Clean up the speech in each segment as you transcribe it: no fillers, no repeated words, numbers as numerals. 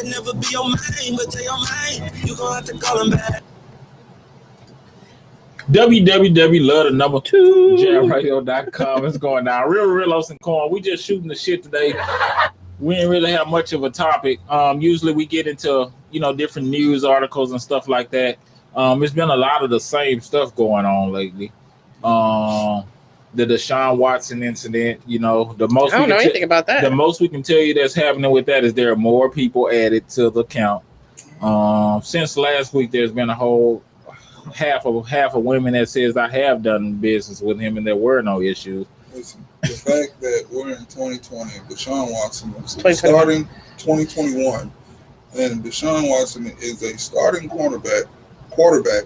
Never be your man, but tell your man you gonna have to call him back. www.love2jamradio.com. It's going down. Rillos and Corn. We just shooting the shit today. We didn't really have much of a topic. Usually we get into different news articles and stuff like that. It's been a lot of the same stuff going on lately. The Deshaun Watson incident, the most I don't know anything about that. The most we can tell you that's happening with that is there are more people added to the count. Since last week, there's been a whole half of women that says I have done business with him and there were no issues. Listen, the fact that we're in 2020, Deshaun Watson was starting 2021, and Deshaun Watson is a starting quarterback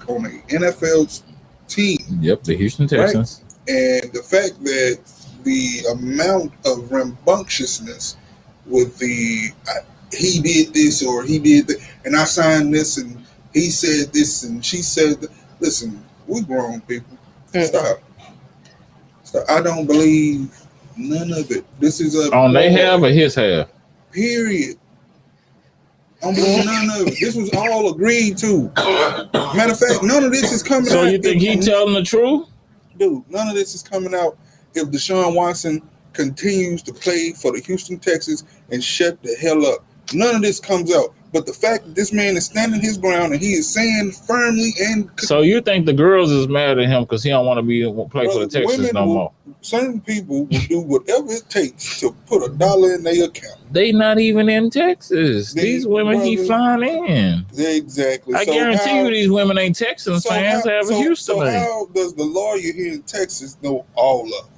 on the NFL's team. Yep, the Houston Texans. Right? And the fact that the amount of rambunctiousness with he did this or he did that, and I signed this and he said this and she said that. Listen, we grown people. Stop. I don't believe none of it. This is on their half or his half. Period. I don't believe none of it. This was all agreed to. Matter of fact, none of this is coming out. So you think he telling the truth? Dude, none of this is coming out if Deshaun Watson continues to play for the Houston Texans and shut the hell up. None of this comes out. But the fact that this man is standing his ground and he is saying firmly and... So you think the girls is mad at him because he don't want to play for the Texans no more? Certain people will do whatever it takes to put $1 in their account. They not even in Texas. These women he flying in. Exactly. I guarantee you these women ain't Texans fans. They have a Houston name. How does the lawyer here in Texas know all of them?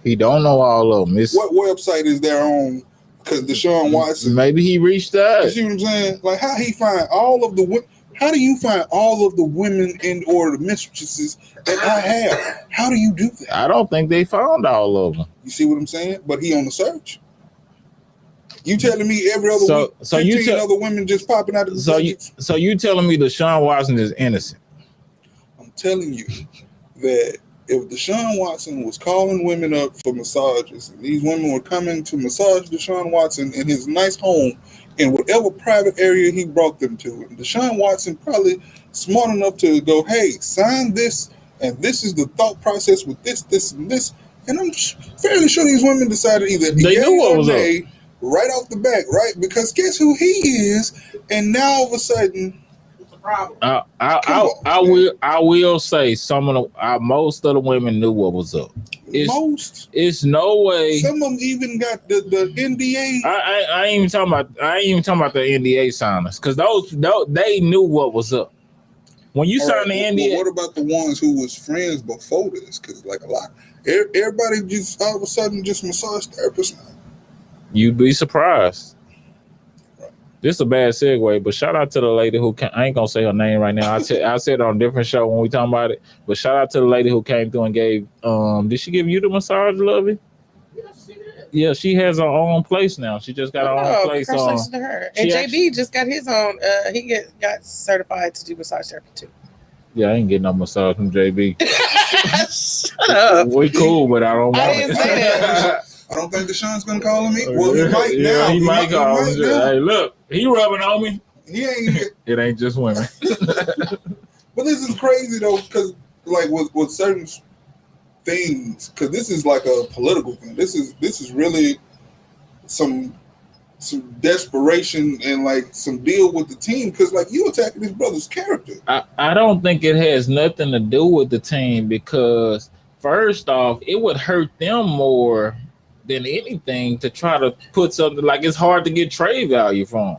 He don't know all of them. What website is there on? Because Deshaun Watson, maybe he reached out. You see what I'm saying? Like, how he find all of the women? How do you find all of the women or the mistresses that I have? How do you do that? I don't think they found all of them. You see what I'm saying? But he on the search. You telling me every other week, 15 other women just popping out of the search? So you telling me Deshaun Watson is innocent? I'm telling you that if Deshaun Watson was calling women up for massages, and these women were coming to massage Deshaun Watson in his nice home in whatever private area he brought them to, and Deshaun Watson probably smart enough to go, hey, sign this, and this is the thought process with this, and this. And I'm fairly sure these women decided either they knew what was up right off the bat, right? Because guess who he is? And now all of a sudden, I will say some of the most of the women knew what was up. It's no way. Some of them even got the NDA. I ain't even talking about the NDA signers because those they knew what was up. When you sign the NDA, what about the ones who was friends before this? Because like a lot, everybody just all of a sudden just massage therapists now. You'd be surprised. This is a bad segue, but shout out to the lady who I ain't gonna say her name right now. I said it on a different show when we talking about it. But shout out to the lady who came through and gave. Did she give you the massage, Lovey? Yes, she did. Yeah, she has her own place now. She just got her own place. Congratulations to her. And JB just got his own. He got certified to do massage therapy too. Yeah, I ain't getting no massage from JB. Shut up. We cool, but I don't want I didn't say that. I don't think Deshaun's gonna call me. Well, he might now. He might call me. Hey, look, he rubbing on me. He ain't. It ain't just women. But this is crazy though, because like with certain things, because this is like a political thing. This is really some desperation and like some deal with the team, because like you attacking his brother's character. I don't think it has nothing to do with the team, because first off, it would hurt them more than anything to try to put something like it's hard to get trade value from.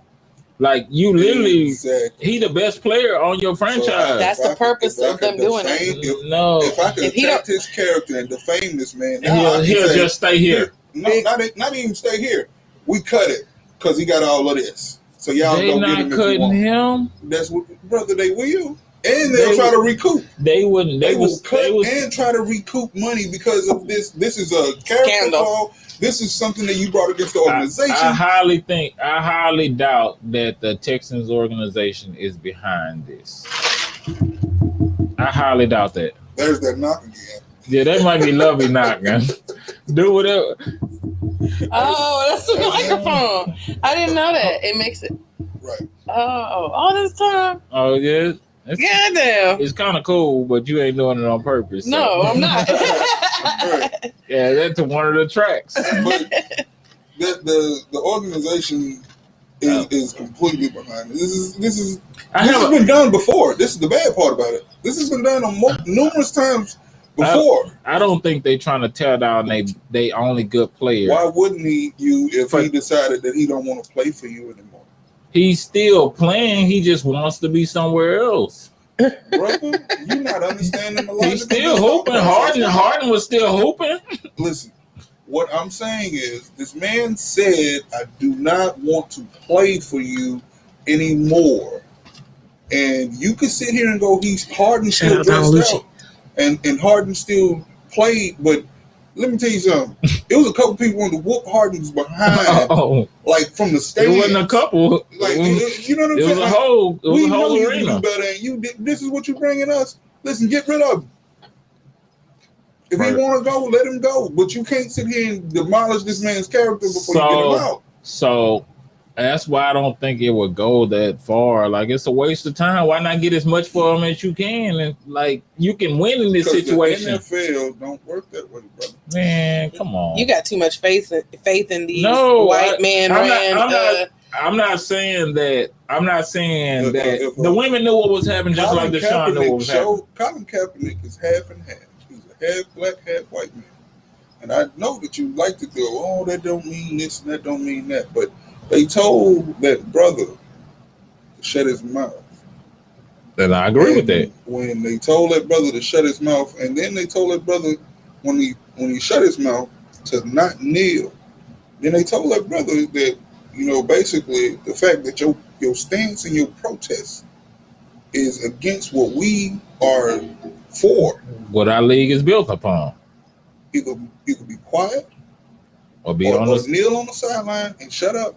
Like you literally, he the best player on your franchise. So that's the purpose of them doing it. If I could attack his character and defame this man, he'll just stay here. No, not even stay here. We cut it because he got all of this. So y'all they don't not get him cutting him. That's what, brother. They will. And they'll try to recoup. They wouldn't. They will cut and try to recoup money because of this. This is a character flaw. This is something that you brought against the organization. I highly doubt that the Texans organization is behind this. I highly doubt that. There's that knock again. Yeah, that might be Lovey knocking. Do whatever. Oh, that's the microphone. I didn't know that. It makes it. Right. Oh, all this time. Oh yeah. Goddamn. It's kind of cool, but you ain't doing it on purpose. So. No, I'm not. Right. Yeah, that's one of the tracks. But the organization is completely behind it. This has been done before. This is the bad part about it. This has been done on numerous times before. I don't think they trying to tear down they only good player. Why wouldn't he if he decided that he don't want to play for you anymore? He's still playing. He just wants to be somewhere else. Brother, you're not understanding the logic. He's still hooping. Harden was still hooping. Listen, what I'm saying is, this man said, I do not want to play for you anymore. And you can sit here and go, Harden still dressed out. And Harden still played, but let me tell you something. It was a couple people on the whoop Harden's behind, like from the stadium. It wasn't a couple. Like you know what I'm saying? It was a whole. It was a whole arena. You do better, and you. This is what you bringing us. Listen, get rid of him. If he want to go, let him go. But you can't sit here and demolish this man's character before you get him out. So that's why I don't think it would go that far. Like, it's a waste of time. Why not get as much for him as you can? And like, you can win in this situation. The NFL don't work that way, brother. Man, come on. You got too much faith in these white man. I'm not saying that. I'm not saying that the women knew what was happening, just like Deshaun knew what was happening. Colin Kaepernick is half and half. He's a half black, half white man. And I know that you like to go, oh, that don't mean this and that don't mean that. But they told that brother to shut his mouth. And I agree with that. When they told that brother to shut his mouth, and then they told that brother when he shut his mouth to not kneel, then they told that brother that, you know, basically the fact that your stance and your protest is against what we are for. What our league is built upon. You could be quiet or kneel on the sideline and shut up,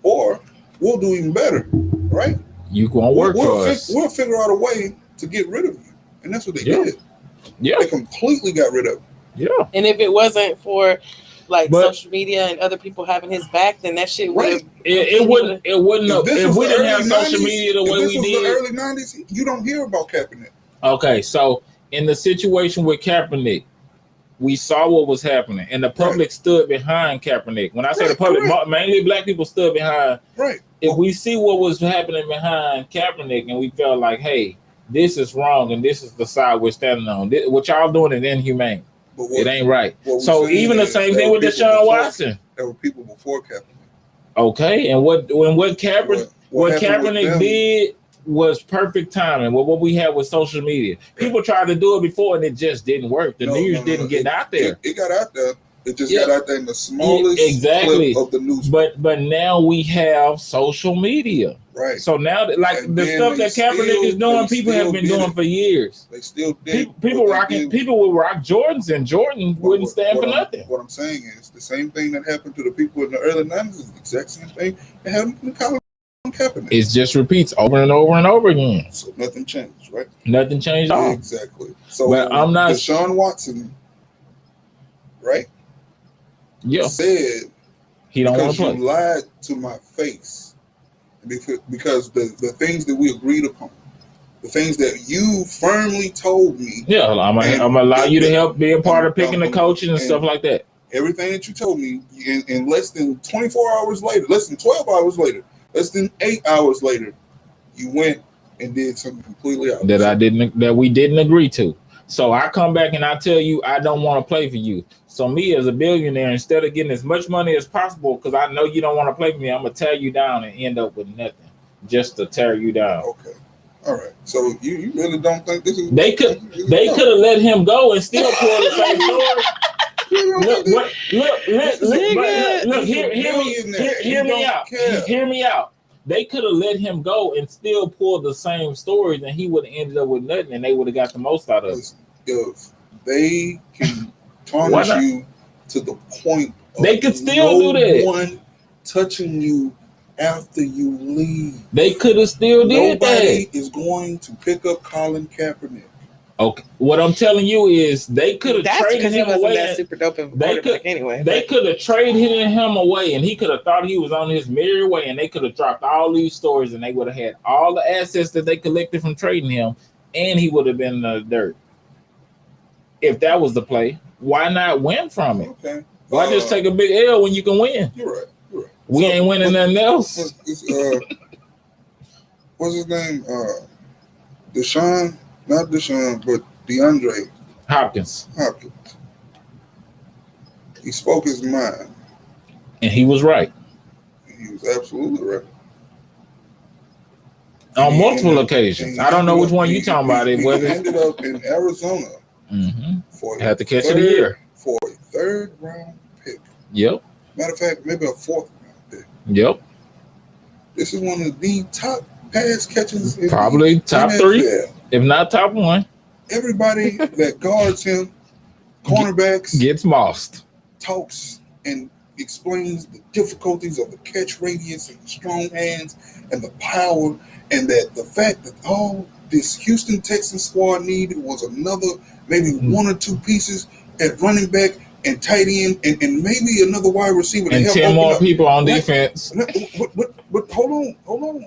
or we'll do even better, right? You gonna work for us. We'll figure out a way to get rid of you, and that's what they did. Yeah, they completely got rid of him. Yeah, and if it wasn't for social media and other people having his back, then that shit would. It wouldn't. If we didn't have social media the way we did, the early '90s, you don't hear about Kaepernick. Okay, so in the situation with Kaepernick, we saw what was happening, and the public stood behind Kaepernick. When I say the public, mainly black people stood behind. Right. If we see what was happening behind Kaepernick, and we felt like, hey, this is wrong, and this is the side we're standing on. What y'all doing is inhumane. It ain't right. So even the same thing with Deshaun Watson. There were people before Kaepernick. Okay, and what Kaepernick did was perfect timing. What we had with social media, people tried to do it before and it just didn't work. The news didn't get out there. It got out there. It just got out there in the smallest clip of the news. But now we have social media, right? So now, like the stuff that Kaepernick is doing, people have been doing for years. They still did. People would rock Jordans, and Jordan wouldn't stand for nothing. What I'm saying is the same thing that happened to the people in the early '90s is the exact same thing that happened to Colin Kaepernick. It just repeats over and over and over again. So nothing changed, right? Nothing changed at all. Exactly. So but I'm not Deshaun Watson, right? Yeah. Said he don't want to play. You lied to my face because the things that we agreed upon, the things that you firmly told me. Yeah, I'm gonna allow you to help be a part of picking the coaches and stuff like that. Everything that you told me in less than 24 hours later, less than 12 hours later, less than 8 hours later, you went and did something completely opposite. That we didn't agree to. So I come back and I tell you I don't want to play for you. So me as a billionaire, instead of getting as much money as possible, because I know you don't want to play for me, I'm gonna tear you down and end up with nothing, just to tear you down. Okay, all right. So you really don't think this is? They could have let him go and still pull the same story. Look, hear me out. They could have let him go and still pull the same stories, and he would have ended up with nothing, and they would have got the most out of it. If they can tarnish you to the point of they could still do that. No one touching you after you leave. They could have still did that. Nobody is going to pick up Colin Kaepernick. Okay, what I'm telling you is they could have That's traded because he him wasn't away. that super dope of a They quarterback could anyway. They could have traded him away, and he could have thought he was on his merry way, and they could have dropped all these stories, and they would have had all the assets that they collected from trading him, and he would have been in the dirt. If that was the play, why not win from it? Okay. Why just take a big L when you can win? You're right. You're right. We ain't winning nothing else. What's his name? Deshaun, not Deshaun, but DeAndre Hopkins. He spoke his mind. And he was right. He was absolutely right. On multiple occasions. I don't know which one you talking about. He ended up in Arizona for had to catch of the year. For a third round pick. Yep. Matter of fact, maybe a fourth round pick. Yep. This is one of the top pass catchers in probably top NFL. 3, if not top 1. Everybody that guards him, cornerbacks, gets mossed. Talks and explains the difficulties of the catch radius and the strong hands and the power, and that the fact that all this Houston Texans squad needed was another maybe 1 or 2 pieces at running back and tight end and maybe another wide receiver and to help 10 more up. people on defense. But hold on.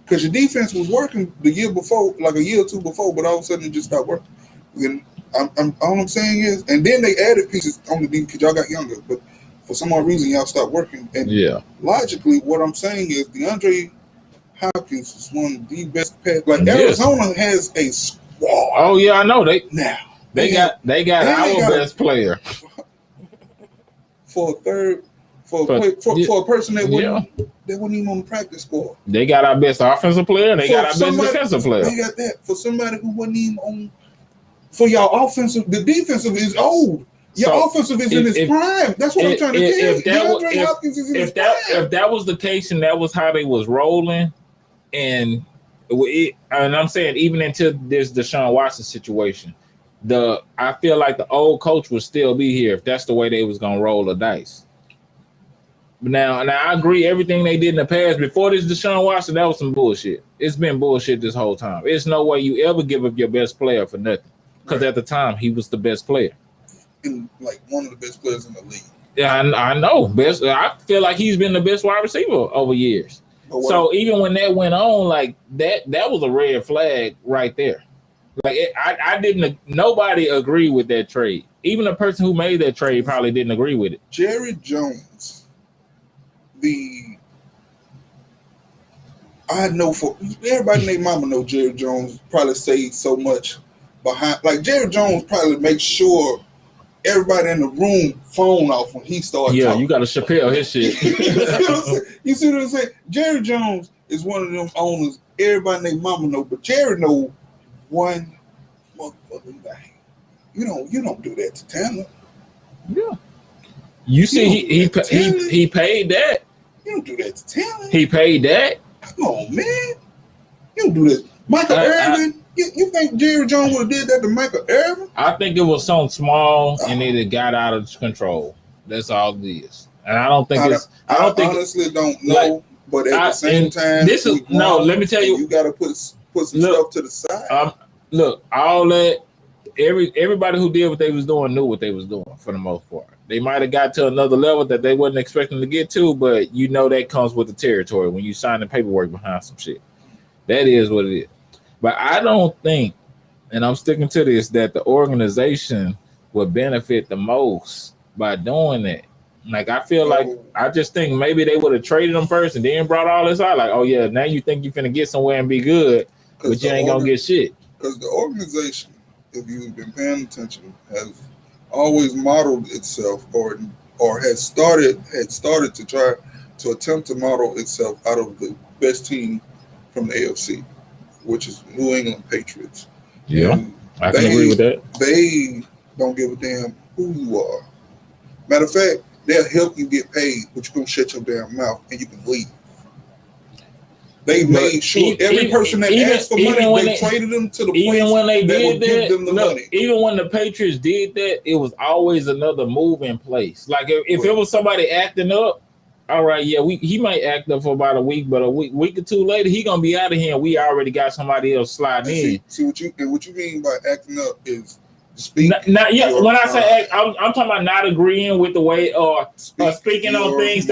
Because your defense was working the year before, like a year or 2 before, but all of a sudden it just stopped working. Then all I'm saying is, and then they added pieces on the defense because y'all got younger, but for some odd reason y'all stopped working. And logically, what I'm saying is DeAndre Hopkins is one of the best pass. Like Arizona has a squad. Oh yeah, I know they got our best player for a third. For a person that wasn't even on the practice squad. They got our best offensive player and they got our best defensive player. They got that. For somebody who wasn't even on, for y'all offensive, the defensive is old. Your offensive is in its prime. That's what I'm trying to tell you. DeAndre Hopkins is in his prime. If that was the case and that was how they was rolling, and I'm saying even until this Deshaun Watson situation, I feel like the old coach would still be here if that's the way they was gonna roll the dice. Now I agree everything they did in the past. Before this Deshaun Watson, that was some bullshit. It's been bullshit this whole time. It's no way you ever give up your best player for nothing. Because at the time, he was the best player. And like one of the best players in the league. Yeah, I know. I feel like he's been the best wide receiver over years. So even when that went on, like that was a red flag right there. Like nobody agreed with that trade. Even the person who made that trade probably didn't agree with it. Jerry Jones. I know for everybody named Mama know Jerry Jones probably say so much behind. Like Jerry Jones probably makes sure everybody in the room phone off when he starts. Yeah, talking. You got to Chappelle his shit. You see what I'm saying? Jerry Jones is one of them owners everybody named Mama know, but Jerry know one motherfucking thing. You don't do that to Tanner. Yeah. You see, he paid that. You don't do that to Taylor. He paid that. Come on, man. You don't do that. Michael Irvin. You think Jerry Jones would have did that to Michael Irvin? I think it was something small and it got out of control. That's all it is. And I don't think I honestly don't know. But at the same time, let me tell you. You got to put some stuff to the side. Look, all that. Everybody who did what they was doing knew what they was doing for the most part. They might have got to another level that they wasn't expecting to get to, but that comes with the territory when you sign the paperwork behind some shit. That is what it is. But I don't think, and I'm sticking to this, that the organization would benefit the most by doing that. Like I just think maybe they would have traded them first and then brought all this out. Like, oh yeah, now you think you're finna get somewhere and be good, but you ain't gonna get shit. Because the organization, if you've been paying attention, has always modeled itself or had started to try to attempt to model itself out of the best team from the AFC, which is New England Patriots. Yeah, I can agree with that. They don't give a damn who you are. Matter of fact, they'll help you get paid, but you're going to shut your damn mouth and you can leave. They made sure every person that asked for money, they traded them to the place even when they did give them the money. Even when the Patriots did that, it was always another move in place. Like if it was somebody acting up, all right, yeah, he might act up for about a week, but a week or two later, he gonna be out of here. And we already got somebody else sliding in. See what you mean by acting up is speaking. Yeah, when I say act, I'm talking about not agreeing with the way or speaking on things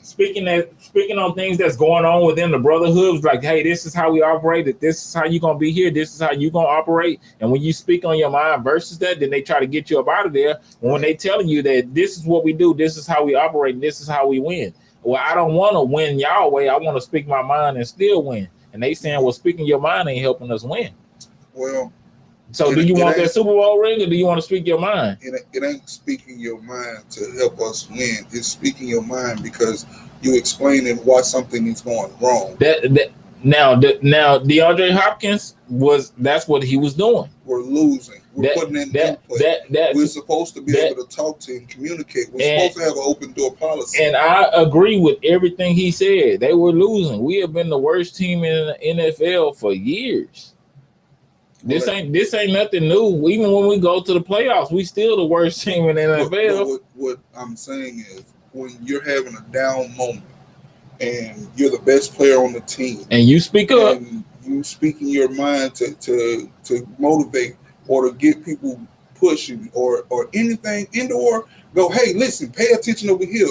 speaking on things that's going on within the brotherhood. Like, hey, this is how we operate. This is how you gonna be here. This is how you gonna operate. And when you speak on your mind versus that, then they try to get you up out of there. When they telling you that this is what we do, this is how we operate, and this is how we win. Well, I don't want to win y'all way. I want to speak my mind and still win. And they saying, well, speaking your mind ain't helping us win. Well, so do you want that Super Bowl ring, or do you want to speak your mind? It ain't speaking your mind to help us win. It's speaking your mind because you explaining why something is going wrong. Now DeAndre Hopkins that's what he was doing. We're losing. We're putting in input. We're supposed to be able to talk to and communicate. We're supposed to have an open door policy. And I agree with everything he said. They were losing. We have been the worst team in the NFL for years. This ain't nothing new. Even when we go to the playoffs, we still the worst team in the NFL. What I'm saying is, when you're having a down moment and you're the best player on the team, and you speak up, and you speak in your mind to motivate or to get people pushing or anything, or go, hey, listen, pay attention over here.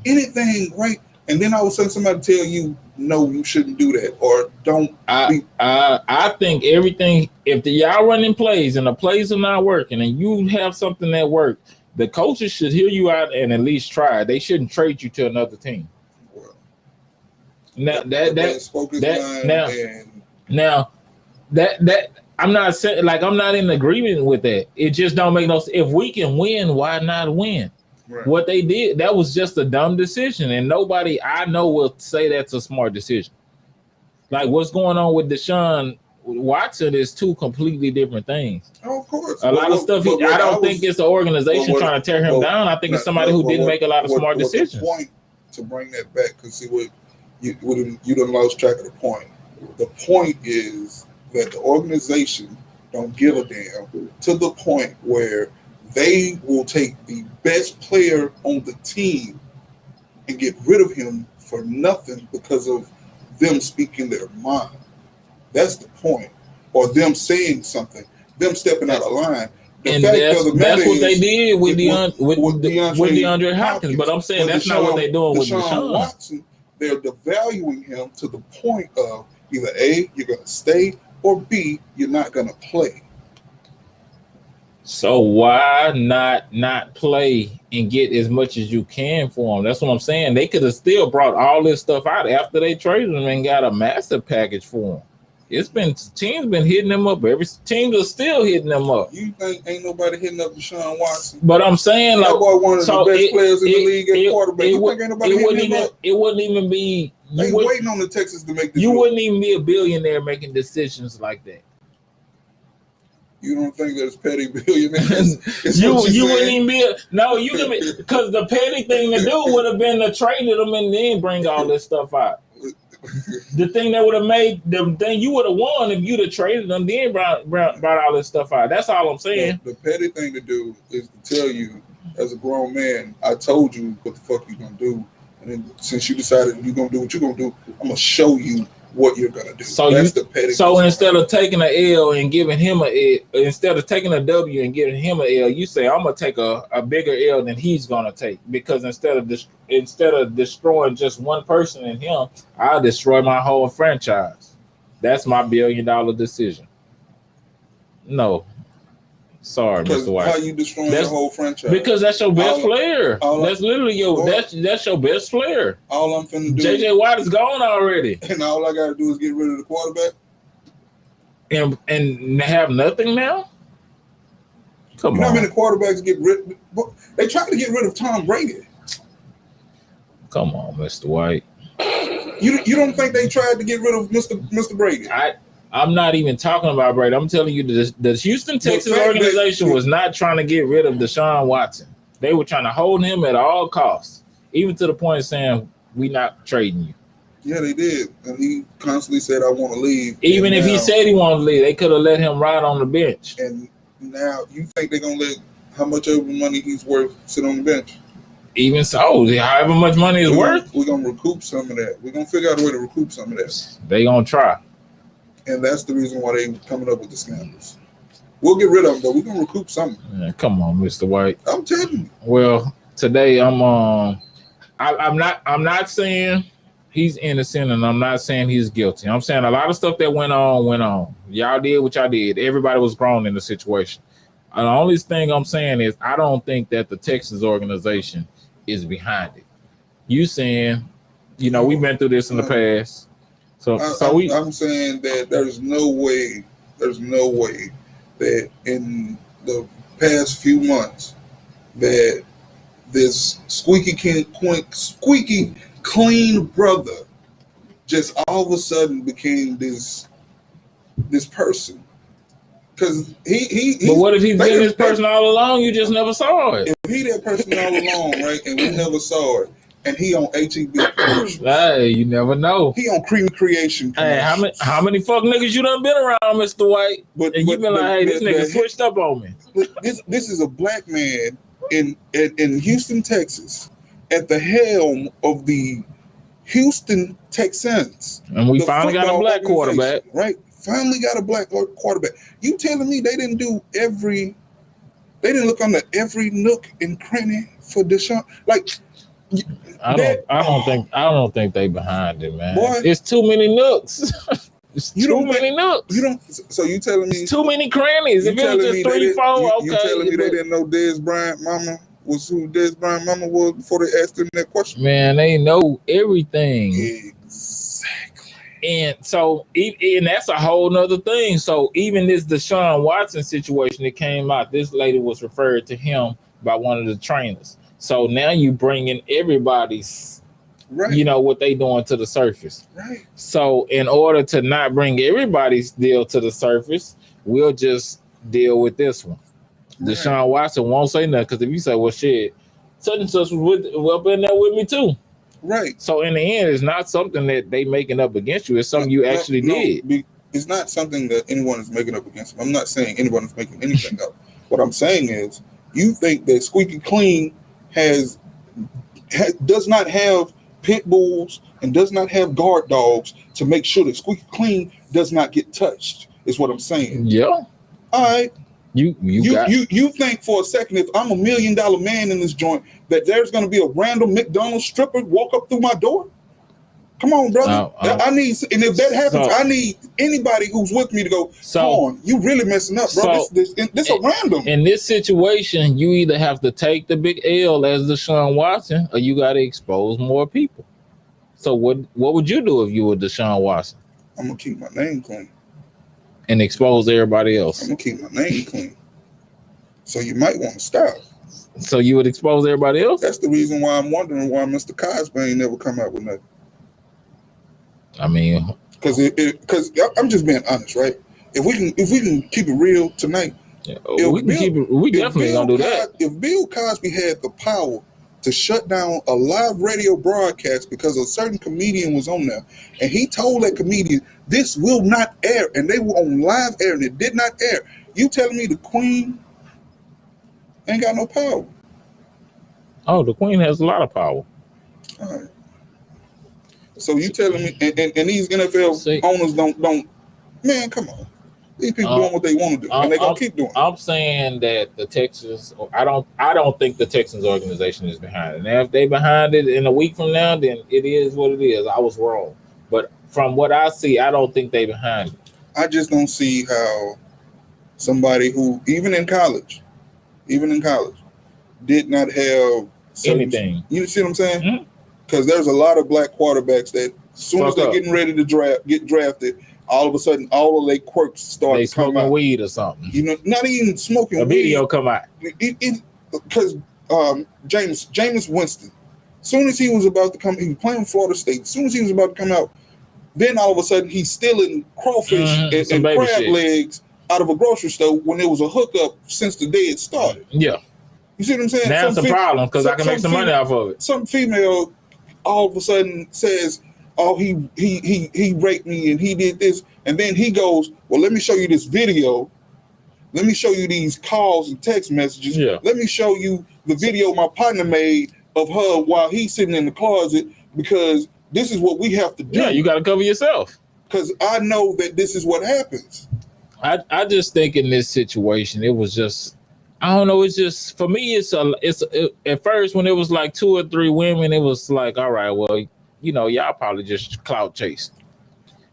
Anything, right? And then all of a sudden somebody tell you, no, you shouldn't do that, or don't. I think everything, if y'all running plays and the plays are not working and you have something that works, the coaches should hear you out and at least try. They shouldn't trade you to another team. Well, now I'm not saying, like, I'm not in agreement with that. It just don't make no sense. If we can win, why not win? Right. What they did, that was just a dumb decision, and nobody I know will say that's a smart decision. Like, what's going on with Deshaun Watson is two completely different things. Oh, of course. A lot of stuff. I don't think it's the organization trying to tear him down. I think it's somebody who didn't make a lot of smart decisions. The point, to bring that back, because see what you done lost track of the point. The point is that the organization don't give a damn to the point where they will take the best player on the team and get rid of him for nothing because of them speaking their mind. That's the point. Or them saying something, them stepping out of line. And that's what they did with DeAndre Hopkins. But I'm saying that's not what they're doing with Deshaun Watson. They're devaluing him to the point of either A, you're going to stay, or B, you're not going to play. So why not play and get as much as you can for him? That's what I'm saying. They could have still brought all this stuff out after they traded him and got a massive package for him. Teams been hitting them up. Every teams are still hitting them up. You think ain't nobody hitting up Deshaun Watson? But I'm saying, like, that boy one of the best players in the league at quarterback. You think ain't nobody hitting him up? It wouldn't even be. They waiting on the Texans to make this. You wouldn't even be a billionaire making decisions like that. You don't think there's petty billionaires? you wouldn't even be because the petty thing to do would have been to trade them and then bring all this stuff out. The thing that would have made the thing you would have won if you'd have traded them, then brought all this stuff out. That's all I'm saying. The petty thing to do is to tell you, as a grown man, I told you what the fuck you gonna do, and then since you decided you're gonna do what you're gonna do, I'm gonna show you what you're gonna do. So that's the petty. So instead of taking an L and giving him instead of taking a W and giving him an L, you say I'm gonna take a bigger L than he's gonna take, because instead of destroying just one person in him, I'll destroy my whole franchise. That's my $1 billion decision. No. Sorry, Mr. White. How you destroying your whole franchise? Because that's your best player. That's literally that's your best player. All I'm finna do. JJ Watt is gone already, and all I gotta do is get rid of the quarterback, and have nothing now. Come on. You know how many quarterbacks get rid? They tried to get rid of Tom Brady. Come on, Mr. White. You don't think they tried to get rid of Mr. Brady? I'm not even talking about Brady. I'm telling you, the Houston Texans organization was not trying to get rid of Deshaun Watson. They were trying to hold him at all costs, even to the point of saying, "We're not trading you." Yeah, they did, and he constantly said, "I want to leave." Even if he said he wanted to leave, they could have let him ride on the bench. And now you think they're gonna let how much of the money he's worth sit on the bench? Even so, however much money is worth, we're gonna recoup some of that. We're gonna figure out a way to recoup some of that. They gonna try. And that's the reason why they coming up with the scandals. We'll get rid of them, though. We're gonna recoup something. Yeah, come on, Mr. White. I'm telling you. Well, today I'm not saying he's innocent, and I'm not saying he's guilty. I'm saying a lot of stuff that went on. Y'all did what y'all did. Everybody was grown in the situation. The only thing I'm saying is I don't think that the Texas organization is behind it. You saying, we've been through this in the past. I'm saying that there's no way that in the past few months that this squeaky clean brother just all of a sudden became this person. Because But what if he's been this person all along? You just never saw it. If he that person all along, right, and we never saw it, and he on HEB commercials. Hey, you never know. He on Cream Creation commercials. Hey, how many fuck niggas you done been around, Mr. White? And you been like, hey, this nigga switched up on me. This is a black man in Houston, Texas, at the helm of the Houston Texans. And we finally got a black quarterback. Right? Finally got a black quarterback. You telling me they didn't look under every nook and cranny for Deshaun? Like, I don't think they behind it, man. Boy, it's too many nooks. Too many nooks. So you telling me it's too many crannies? If it was just 3, 4, okay. You telling me they didn't know Dez Bryant mama was who Dez Bryant mama was before they asked him that question? Man, they know everything. Exactly. And so, and that's a whole nother thing. So even this Deshaun Watson situation that came out, this lady was referred to him by one of the trainers. So now you bring in everybody's, right, what they doing to the surface. Right. So in order to not bring everybody's deal to the surface, we'll just deal with this one. Right. Deshaun Watson won't say nothing because if you say, well, shit, such and such was been there with me too. Right. So in the end, it's not something that they making up against you. It's something you actually did. It's not something that anyone is making up against them. I'm not saying anyone is making anything up. What I'm saying is you think that Squeaky Clean does not have pit bulls and does not have guard dogs to make sure that Squeaky Clean does not get touched, is what I'm saying. Yeah. All right. You think for a second if I'm $1 million man in this joint that there's going to be a random McDonald's stripper walk up through my door? Come on, brother. I need, and if that happens, I need anybody who's with me to go, come on, you really messing up, bro. This a random. In this situation, you either have to take the big L as Deshaun Watson, or you got to expose more people. So what would you do if you were Deshaun Watson? I'm gonna keep my name clean and expose everybody else. I'm gonna keep my name clean. So you might want to stop. So you would expose everybody else? That's the reason why I'm wondering why Mr. Cosby ain't never come out with nothing. I mean, because I'm just being honest, right? If we can keep it real tonight, we definitely gonna do that. If Bill Cosby had the power to shut down a live radio broadcast because a certain comedian was on there, and he told that comedian this will not air, and they were on live air and it did not air, you telling me the Queen ain't got no power? Oh, the Queen has a lot of power. All right. So you telling me, and these NFL owners don't, man, come on. These people doing what they want to do, and they're gonna keep doing it. I'm saying that the Texans, I don't think the Texans organization is behind it. Now, if they behind it in a week from now, then it is what it is. I was wrong, but from what I see, I don't think they behind it. I just don't see how somebody who, even in college, did not have anything. You see what I'm saying? Because there's a lot of black quarterbacks that as soon as they're getting ready to get drafted, all of a sudden all of their quirks start to come out. Smoking weed or something. You know, not even smoking weed. A video come out. Because Jameis Winston, as soon as he was about to come, he was playing Florida State. As soon as he was about to come out, then all of a sudden he's stealing crawfish and crab legs out of a grocery store when there was a hookup since the day it started. Yeah. You see what I'm saying? That's a problem because I can make some money off of it. Some female all of a sudden says, oh, he raped me and he did this. And then he goes, well, let me show you this video. Let me show you these calls and text messages. Yeah. Let me show you the video my partner made of her while he's sitting in the closet because this is what we have to do. Yeah, you got to cover yourself. Because I know that this is what happens. I just think in this situation, it was just, I don't know. It's just, for me, at first when it was like 2 or 3 women, it was like, all right, well, you know, y'all probably just clout chasing.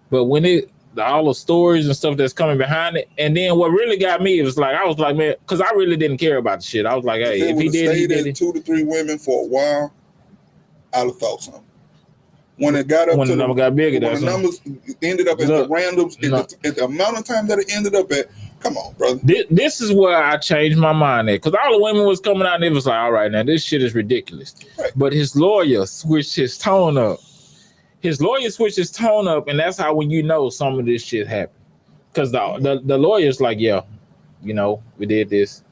But when all the stories and stuff that's coming behind it, and then what really got me, it was like, I was like, man, because I really didn't care about the shit. I was like, hey, if he did it. 2 to 3 women for a while, I'd have thought something. When it got up when to the number got bigger, when the numbers ended up at the randoms, at the amount of time that it ended up at, come on, brother. This is where I changed my mind at, because all the women was coming out and it was like, all right, now this shit is ridiculous. Right. But his lawyer switched his tone up. And that's how when you know some of this shit happened. Because the lawyer's like, yeah, you know, we did this.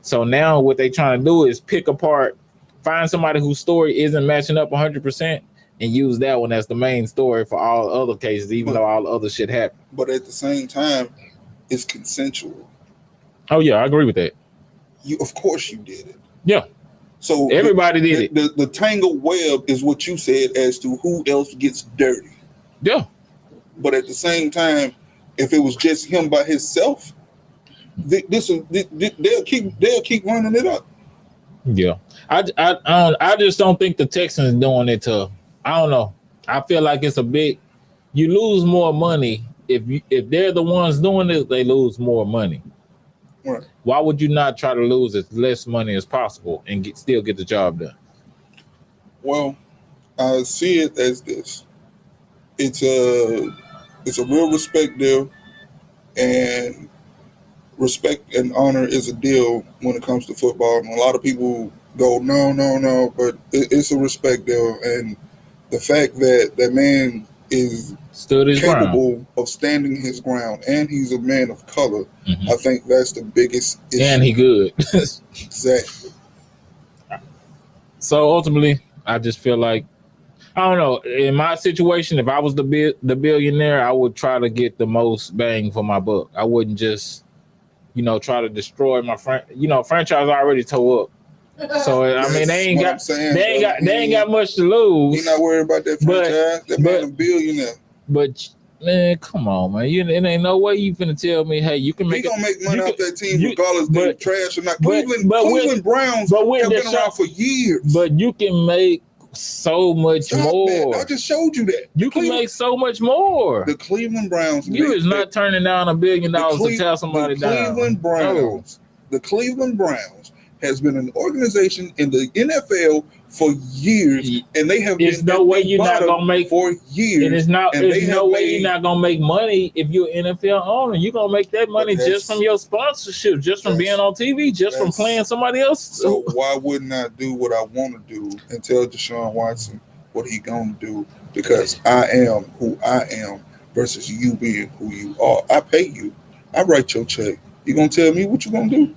So now what they trying to do is pick apart, find somebody whose story isn't matching up 100%. And use that one as the main story for all other cases, even though all other shit happened. But at the same time, it's consensual. Oh yeah, I agree with that. Of course you did it. Yeah. So everybody did it. The tangled web is what you said as to who else gets dirty. Yeah. But at the same time, if it was just him by himself, they'll keep running it up. Yeah. I just don't think the Texans doing it to. I don't know. I feel like it's you lose more money if they're the ones doing it. They lose more money. Right. Why would you not try to lose as less money as possible and still get the job done? Well, I see it as this. It's a real respect deal, and respect and honor is a deal when it comes to football. And a lot of people go, no, but it's a respect deal, and the fact that that man is capable of standing his ground, and he's a man of color, I think that's the biggest issue. And he good. Exactly. So ultimately, I just feel like, I don't know, in my situation, if I was the billionaire, I would try to get the most bang for my buck. I wouldn't just, try to destroy my franchise already tore up. So I mean, they ain't got much to lose. He's not worried about that franchise. That man a billionaire. But man, come on, man. It ain't no way you finna tell me, hey, you can make. He gonna make money off that team regardless of they're trash or not. Cleveland Browns have been around for years. But you can make so much more. I just showed you that. You can make so much more. The Cleveland Browns. You is not turning down $1 billion to tell somebody down. The Cleveland Browns has been an organization in the NFL for years, and they have been no way you're not gonna make for years. And there's no way you're not gonna make money if you're an NFL owner. You're gonna make that money just from your sponsorship, just from being on TV, just from playing somebody else. So why wouldn't I do what I want to do and tell Deshaun Watson what he gonna do? Because I am who I am versus you being who you are. I pay you. I write your check. You gonna tell me what you gonna do?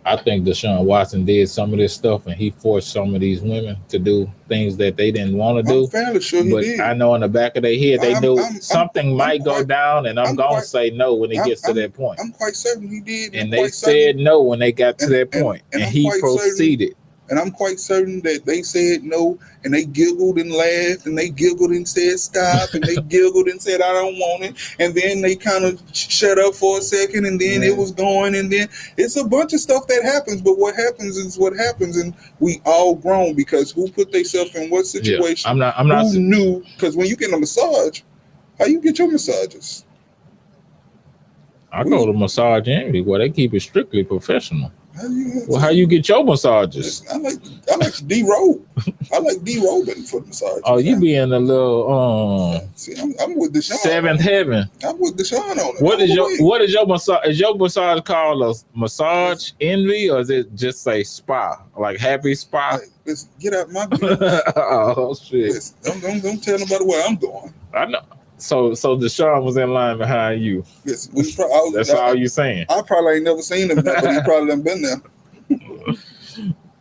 I think Deshaun Watson did some of this stuff, and he forced some of these women to do things that they didn't want to do. I'm fairly sure he did. I know in the back of their head they knew something might go down, and I'm going to say no when it gets to that point. I'm quite certain he did. And they said no when they got to that point, and he proceeded. And I'm quite certain that they said no, and they giggled and laughed, and they giggled and said stop, and they giggled and said I don't want it, and then they kind of shut up for a second, and then it was going, and then it's a bunch of stuff that happens. But what happens is what happens, and we all grown because who put themselves in what situation? Yeah, I'm not. Who knew? Because when you get a massage, how you get your massages? I go to Massage Envy where they keep it strictly professional. How you get your massages? I like D-robe. I like D-robing for the massages. Oh, you be in a little See, I'm with Deshaun. Seventh heaven. I'm with Deshaun on it. What is your massage? Is your massage called a Massage Envy, or is it just say spa, like Happy Spa? Hey, listen, get out my business. Oh shit! Listen, don't tell nobody where I'm going. I know. So Deshaun was in line behind you. Yes, that's all you saying. I probably ain't never seen him, but he probably done been there.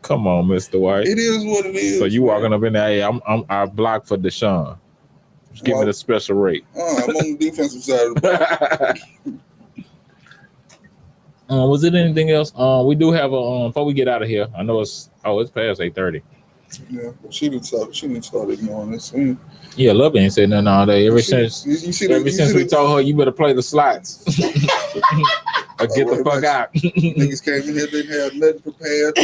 Come on, Mr. White. It is what it is. So you walking up in there? Hey, I blocked for Deshaun. Just give me the special rate. I'm on the defensive side of the ball. Was it anything else? We do have a before we get out of here. I know it's past 8:30. Yeah, she didn't start ignoring this. Yeah, Love ain't said nothing all day. Ever You since see we told her you better play the slots. Or get the fuck out. Niggas came in here, didn't have nothing prepared.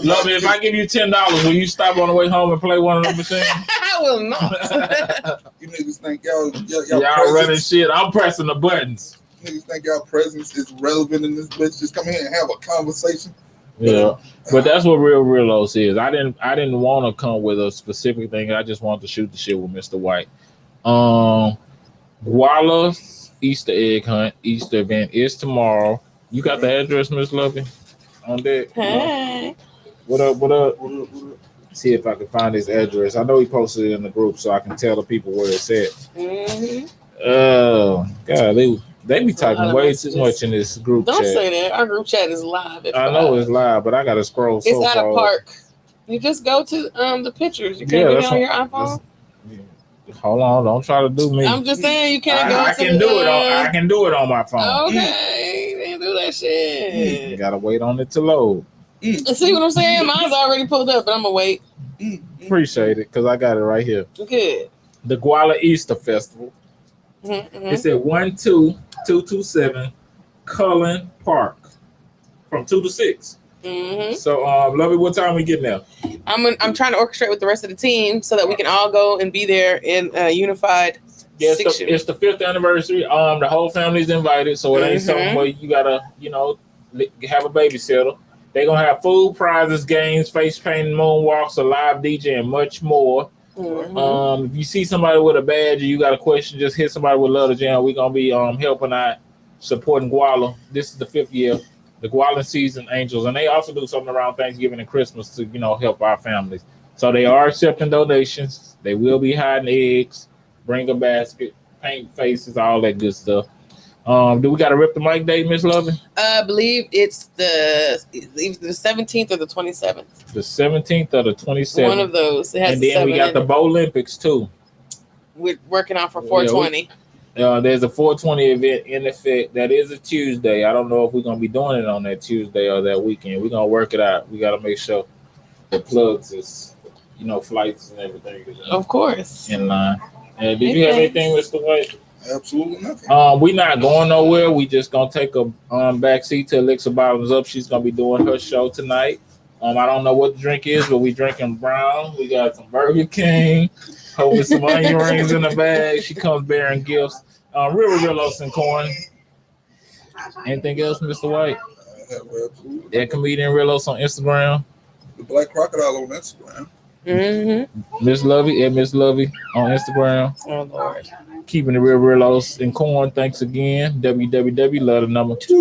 Love, if I give you $10, will you stop on the way home and play one of them machines? I will not. You niggas think y'all running shit. I'm pressing the buttons. Niggas think y'all presence is relevant in this bitch. Just come here and have a conversation. Yeah, but that's what Rillos is. I didn't want to come with a specific thing. I just wanted to shoot the shit with Mr. White. Guala's Easter egg hunt, Easter event is tomorrow. You got the address, Miss Lovey, on deck? Hey. What up? See if I can find his address. I know he posted it in the group, so I can tell the people where it's at. Mm-hmm. Oh, God, they be typing way too much in this group chat. Don't say that. Our group chat is live. I know it's live, but I gotta scroll. It's at a park. You just go to the pictures. You can't do it on your iPhone. Hold on, don't try to do me. I'm just saying you can't go. I can do it on my phone. Okay, they do that shit. You gotta wait on it to load. See what I'm saying? Mine's already pulled up, but I'm gonna wait. Appreciate it, because I got it right here. Good. The Guala Easter Festival. Mm-hmm. It's at 12227 Cullen Park from 2 to 6. Mm-hmm. So, Lovey, what time we getting there? I'm trying to orchestrate with the rest of the team so that we can all go and be there in a unified. Yeah, it's the 5th anniversary. The whole family's invited, so it ain't something where you gotta, have a babysitter. They're gonna have food, prizes, games, face painting, moonwalks, a live DJ, and much more. Mm-hmm. If you see somebody with a badge or you got a question, just hit somebody with Love to Jam. We're gonna be helping out, supporting Guala. This is the 5th year. The Guala Season Angels, and they also do something around Thanksgiving and Christmas to help our families. So they are accepting donations. They will be hiding eggs, bring a basket, paint faces, all that good stuff. Do we got to rip the mic date, Miss Lovin? I believe it's the 17th or the 27th. The 17th or the 27th. One of those. It has and then we got the Bowl Olympics too. We're working on for 420. There's a 420 event in effect. That is a Tuesday. I don't know if we're going to be doing it on that Tuesday or that weekend. We're going to work it out. We got to make sure the plugs is, flights and everything. Of course. In line. Did you have anything, Mr. White? Absolutely nothing. We're not going nowhere. We just going to take a back seat till Alexa Bottoms up. She's going to be doing her show tonight. I don't know what the drink is, but we drinking brown. We got some Burger King. Hoping some onion rings in the bag. She comes bearing gifts. Rillos and corn. Anything else, Mr. White? Absolutely. That comedian Rillos on Instagram. The Black Crocodile on Instagram. Mm-hmm. Miss Lovey on Instagram. Oh Lord. Keeping it real Rillos and corn. Thanks again. www.love2